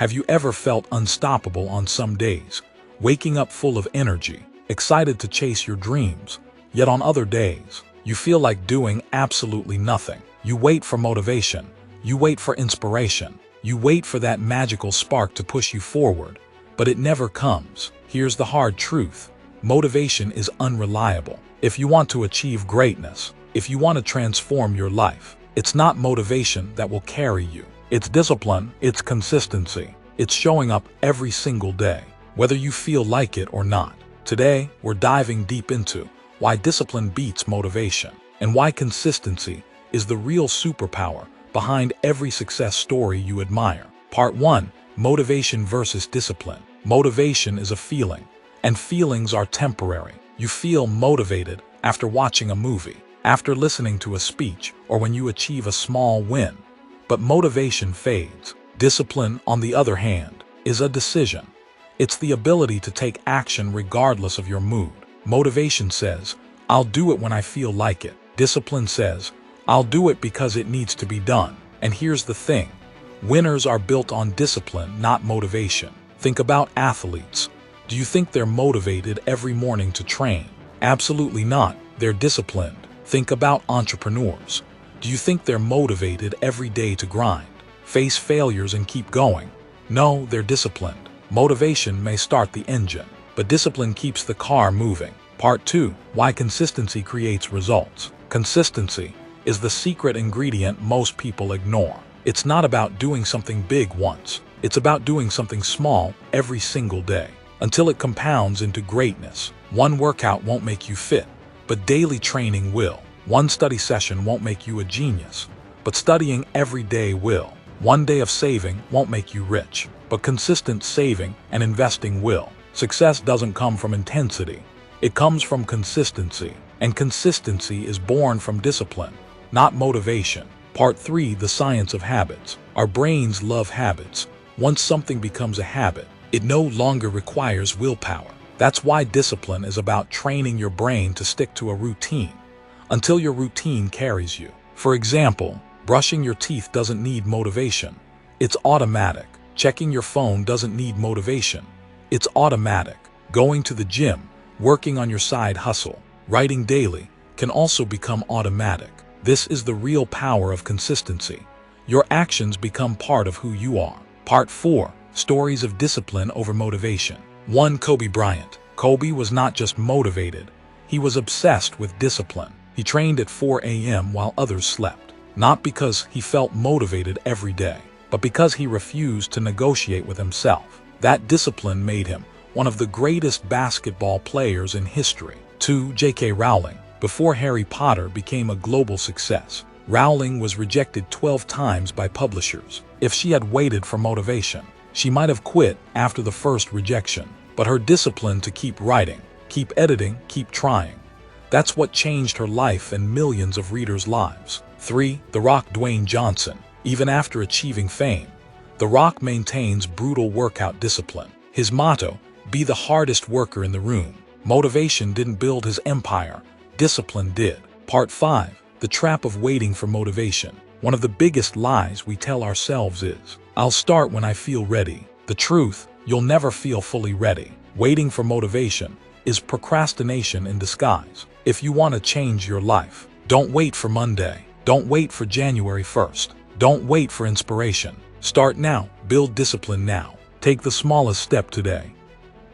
Have you ever felt unstoppable on some days, waking up full of energy, excited to chase your dreams, yet on other days, you feel like doing absolutely nothing? You wait for motivation, you wait for inspiration, you wait for that magical spark to push you forward, but it never comes. Here's the hard truth. Motivation is unreliable. If you want to achieve greatness, if you want to transform your life, it's not motivation that will carry you. It's discipline, it's consistency, it's showing up every single day, whether you feel like it or not. Today, we're diving deep into why discipline beats motivation and why consistency is the real superpower behind every success story you admire. Part 1. Motivation versus discipline. Motivation is a feeling, and feelings are temporary. You feel motivated after watching a movie, after listening to a speech, or when you achieve a small win. But motivation fades. Discipline, on the other hand, is a decision. It's the ability to take action regardless of your mood. Motivation says, I'll do it when I feel like it. Discipline says, I'll do it because it needs to be done. And here's the thing. Winners are built on discipline, not motivation. Think about athletes. Do you think they're motivated every morning to train? Absolutely not. They're disciplined. Think about entrepreneurs. Do you think they're motivated every day to grind, face failures and keep going? No, they're disciplined. Motivation may start the engine, but discipline keeps the car moving. Part 2. Why consistency creates results. Consistency is the secret ingredient most people ignore. It's not about doing something big once. It's about doing something small every single day, until it compounds into greatness. One workout won't make you fit, but daily training will. One study session won't make you a genius, but studying every day will. One day of saving won't make you rich, but consistent saving and investing will. Success doesn't come from intensity. It comes from consistency, and consistency is born from discipline, not motivation. Part 3. The science of habits. Our brains love habits. Once something becomes a habit, it no longer requires willpower. That's why discipline is about training your brain to stick to a routine until your routine carries you. For example, brushing your teeth doesn't need motivation. It's automatic. Checking your phone doesn't need motivation. It's automatic. Going to the gym, working on your side hustle, writing daily can also become automatic. This is the real power of consistency. Your actions become part of who you are. Part 4. Stories of discipline over motivation. 1. Kobe Bryant. Kobe was not just motivated. He was obsessed with discipline. He trained at 4 a.m. while others slept. Not because he felt motivated every day, but because he refused to negotiate with himself. That discipline made him one of the greatest basketball players in history. 2. J.K. Rowling. Before Harry Potter became a global success, Rowling was rejected 12 times by publishers. If she had waited for motivation, she might have quit after the first rejection. But her discipline to keep writing, keep editing, keep trying, that's what changed her life and millions of readers' lives. 3. The Rock. Dwayne Johnson. Even after achieving fame, The Rock maintains brutal workout discipline. His motto, be the hardest worker in the room. Motivation didn't build his empire, discipline did. Part 5. The trap of waiting for motivation. One of the biggest lies we tell ourselves is, I'll start when I feel ready. The truth, you'll never feel fully ready. Waiting for motivation is procrastination in disguise. If you want to change your life, don't wait for Monday. Don't wait for January 1st. Don't wait for inspiration. Start now. Build discipline now. Take the smallest step today.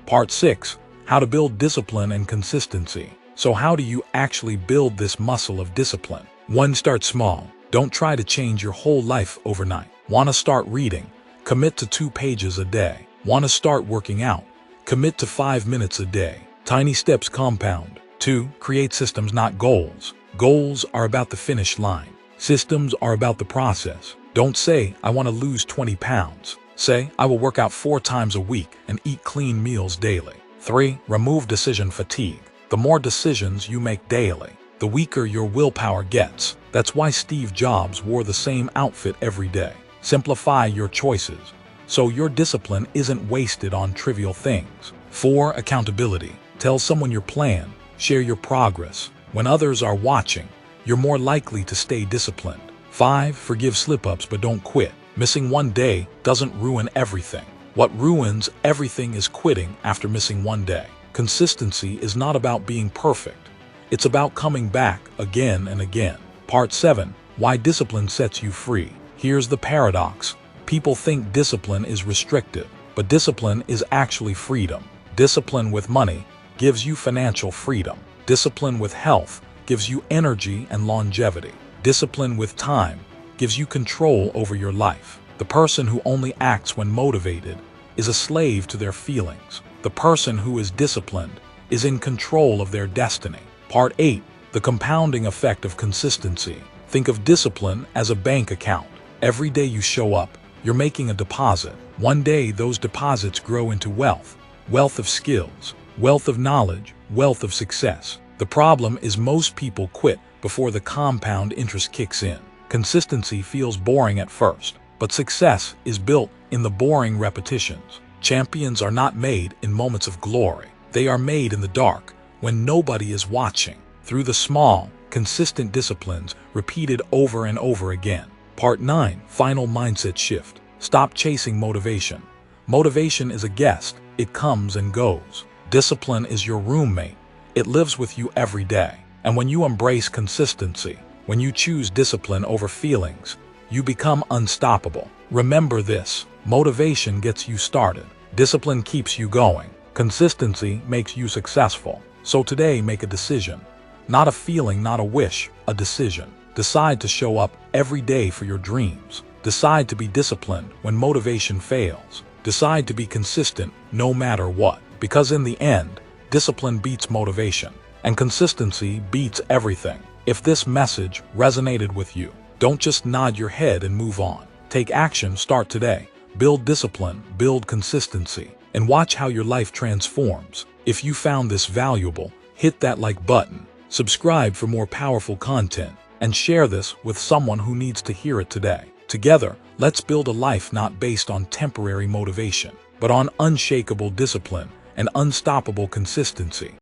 Part 6. How to build discipline and consistency. So how do you actually build this muscle of discipline? 1. Start small. Don't try to change your whole life overnight. Want to start reading? Commit to 2 pages a day. Want to start working out? Commit to 5 minutes a day. Tiny steps compound. 2. Create systems, not goals. Goals are about the finish line. Systems are about the process. Don't say, I want to lose 20 pounds. Say, I will work out 4 times a week and eat clean meals daily. 3. Remove decision fatigue. The more decisions you make daily, the weaker your willpower gets. That's why Steve Jobs wore the same outfit every day. Simplify your choices, so your discipline isn't wasted on trivial things. 4. Accountability. Tell someone your plan. Share your progress. When others are watching, you're more likely to stay disciplined. 5. Forgive slip-ups but don't quit. Missing one day doesn't ruin everything. What ruins everything is quitting after missing one day. Consistency is not about being perfect. It's about coming back again and again. Part 7. Why discipline sets you free. Here's the paradox. People think discipline is restrictive, but discipline is actually freedom. Discipline with money gives you financial freedom. Discipline with health gives you energy and longevity. Discipline with time gives you control over your life. The person who only acts when motivated is a slave to their feelings. The person who is disciplined is in control of their destiny. Part 8. The compounding effect of consistency. Think of discipline as a bank account. Every day you show up, you're making a deposit. One day those deposits grow into wealth. Wealth of skills, wealth of knowledge, wealth of success. The problem is most people quit before the compound interest kicks in. Consistency feels boring at first, but success is built in the boring repetitions. Champions are not made in moments of glory. They are made in the dark, when nobody is watching, through the small, consistent disciplines repeated over and over again. Part 9. Final mindset shift. Stop chasing motivation. Motivation is a guest. It comes and goes. Discipline is your roommate. It lives with you every day. And when you embrace consistency, when you choose discipline over feelings, you become unstoppable. Remember this: motivation gets you started. Discipline keeps you going. Consistency makes you successful. So today, make a decision. Not a feeling, not a wish, a decision. Decide to show up every day for your dreams. Decide to be disciplined when motivation fails. Decide to be consistent no matter what. Because in the end, discipline beats motivation, and consistency beats everything. If this message resonated with you, don't just nod your head and move on. Take action, start today. Build discipline, build consistency, and watch how your life transforms. If you found this valuable, hit that like button, subscribe for more powerful content, and share this with someone who needs to hear it today. Together, let's build a life not based on temporary motivation, but on unshakable discipline and unstoppable consistency.